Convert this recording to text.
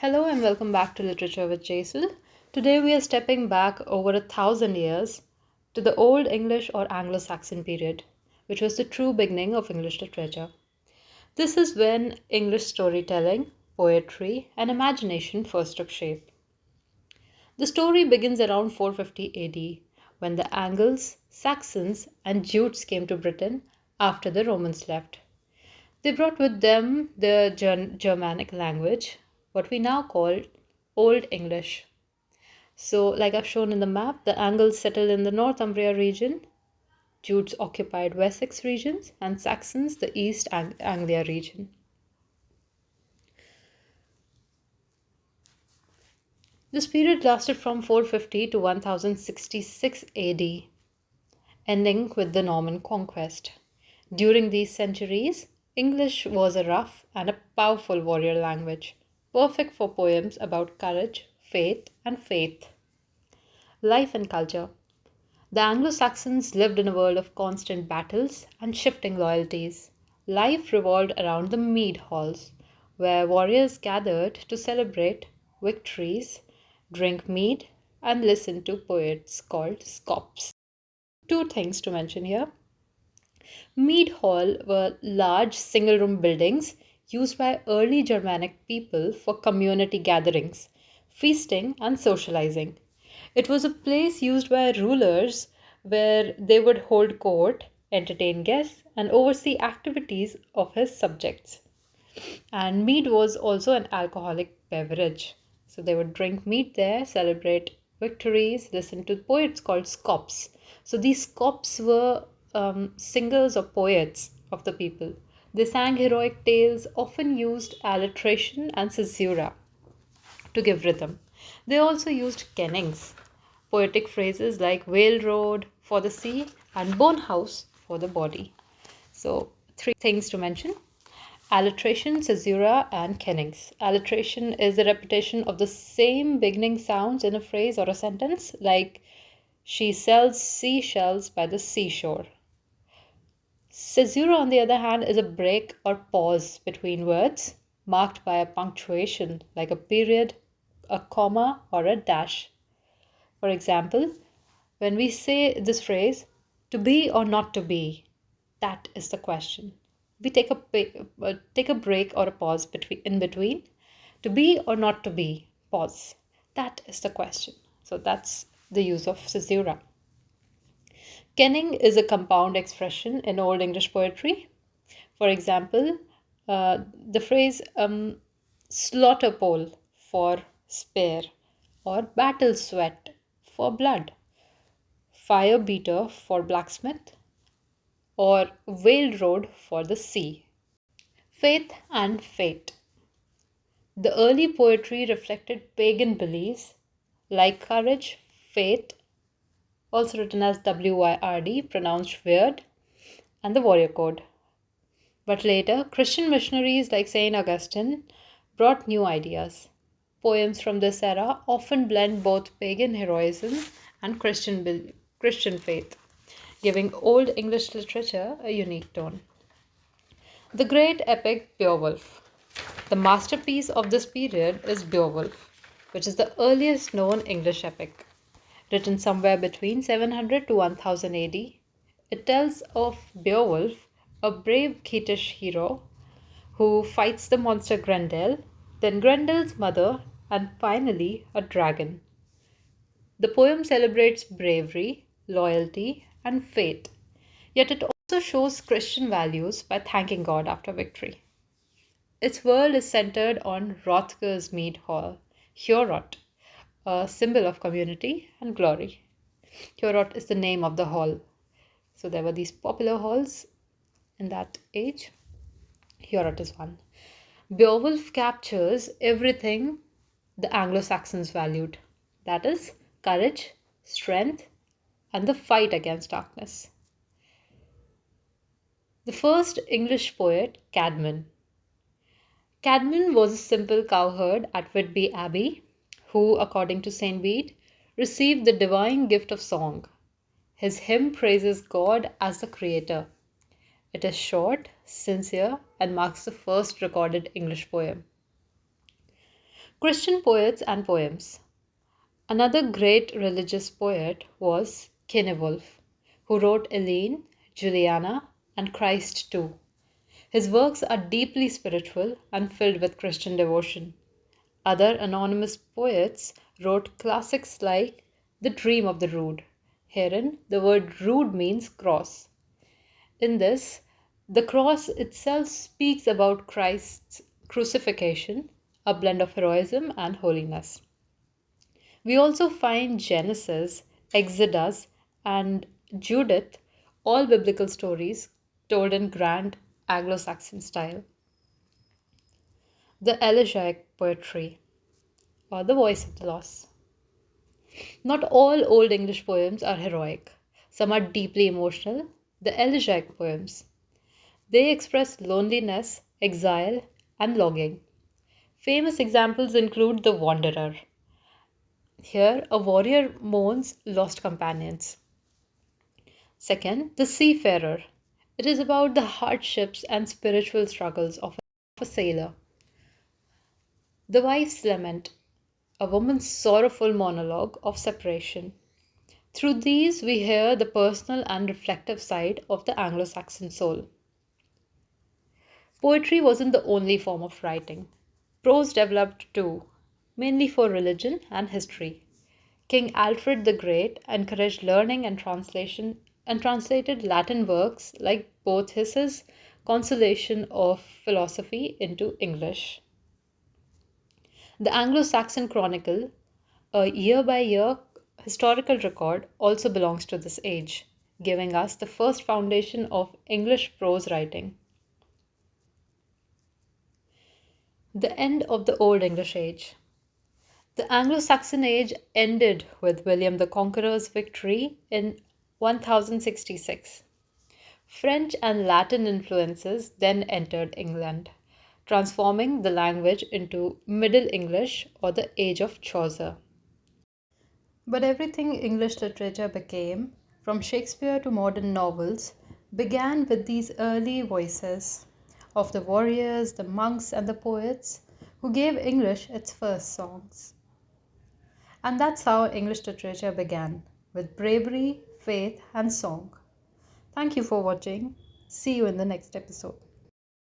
Hello and welcome back to Literature with Jaisal. Today we are stepping back over 1,000 years to the Old English or Anglo-Saxon period, which was the true beginning of English literature. This is when English storytelling, poetry, and imagination first took shape. The story begins around 450 AD when the Angles, Saxons, and Jutes came to Britain after the Romans left. They brought with them the Germanic language, what we now call Old English. So, like I've shown in the map, the Angles settled in the Northumbria region, Jutes occupied Wessex regions, and Saxons the East Anglia region. This period lasted from 450 to 1066 AD, ending with the Norman conquest. During these centuries, English was a rough and a powerful warrior language, perfect for poems about courage, faith. Life and culture. The Anglo Saxons lived in a world of constant battles and shifting loyalties. Life revolved around the mead halls, where warriors gathered to celebrate victories, drink mead, and listen to poets called scops. Two things to mention here. Mead Hall were large single room buildings used by early Germanic people for community gatherings, feasting, and socializing. It was a place used by rulers where they would hold court, entertain guests, and oversee activities of his subjects. And mead was also an alcoholic beverage. So they would drink mead there, celebrate victories, listen to poets called scops. So these scops were singers or poets of the people. They sang heroic tales, often used alliteration and caesura to give rhythm. They also used kennings, poetic phrases like Whale Road for the sea and Bone House for the body. So, three things to mention: alliteration, caesura, and kennings. Alliteration is the repetition of the same beginning sounds in a phrase or a sentence, like she sells seashells by the seashore. Caesura, on the other hand, is a break or pause between words marked by a punctuation, like a period, a comma, or a dash. For example, when we say this phrase, to be or not to be, that is the question. We take a break or a pause in between. To be or not to be, pause. That is the question. So that's the use of caesura. Kenning is a compound expression in Old English poetry. For example, the phrase slaughter pole for spear, or battle sweat for blood, fire beater for blacksmith, or whale road for the sea. Faith and fate. The early poetry reflected pagan beliefs like courage, faith, also written as WYRD, pronounced weird, and the warrior code. But later, Christian missionaries like St. Augustine brought new ideas. Poems from this era often blend both pagan heroism and Christian faith, giving Old English literature a unique tone. The great epic Beowulf. The masterpiece of this period is Beowulf, which is the earliest known English epic. Written somewhere between 700 to 1000 AD, it tells of Beowulf, a brave Geatish hero who fights the monster Grendel, then Grendel's mother, and finally a dragon. The poem celebrates bravery, loyalty, and faith, yet it also shows Christian values by thanking God after victory. Its world is centered on Hrothgar's mead hall, Heorot, a symbol of community and glory. Heorot is the name of the hall. So there were these popular halls in that age. Heorot is one. Beowulf captures everything the Anglo Saxons valued, that is, courage, strength, and the fight against darkness. The first English poet, Cadman. Cadman was a simple cowherd at Whitby Abbey who, according to St. Bede, received the divine gift of song. His hymn praises God as the creator. It is short, sincere, and marks the first recorded English poem. Christian poets and poems. Another great religious poet was Kenewolf, who wrote Elaine, Juliana, and Christ too. His works are deeply spiritual and filled with Christian devotion. Other anonymous poets wrote classics like The Dream of the Rood. Herein, the word rood means cross. In this, the cross itself speaks about Christ's crucifixion, a blend of heroism and holiness. We also find Genesis, Exodus, and Judith, all biblical stories told in grand Anglo Saxon style. The elegiac poetry, or the voice of the lost. Not all Old English poems are heroic, some are deeply emotional. The elegiac poems. They express loneliness, exile, and longing. Famous examples include The Wanderer. Here, a warrior mourns lost companions. Second, The Seafarer. It is about the hardships and spiritual struggles of a sailor. The Wife's Lament, a woman's sorrowful monologue of separation. Through these, we hear the personal and reflective side of the Anglo Saxon soul. Poetry wasn't the only form of writing. Prose developed too, mainly for religion and history. King Alfred the Great encouraged learning and translation and translated Latin works like both his Consolation of Philosophy into English. The Anglo Saxon Chronicle, a year by year historical record, also belongs to this age, giving us the first foundation of English prose writing. The end of the Old English Age. The Anglo Saxon age ended with William the Conqueror's victory in 1066. French and Latin influences then entered England, transforming the language into Middle English or the Age of Chaucer. But everything English literature became, from Shakespeare to modern novels, began with these early voices of the warriors, the monks, and the poets who gave English its first songs. And that's how English literature began, with bravery, faith, and song. Thank you for watching. See you in the next episode.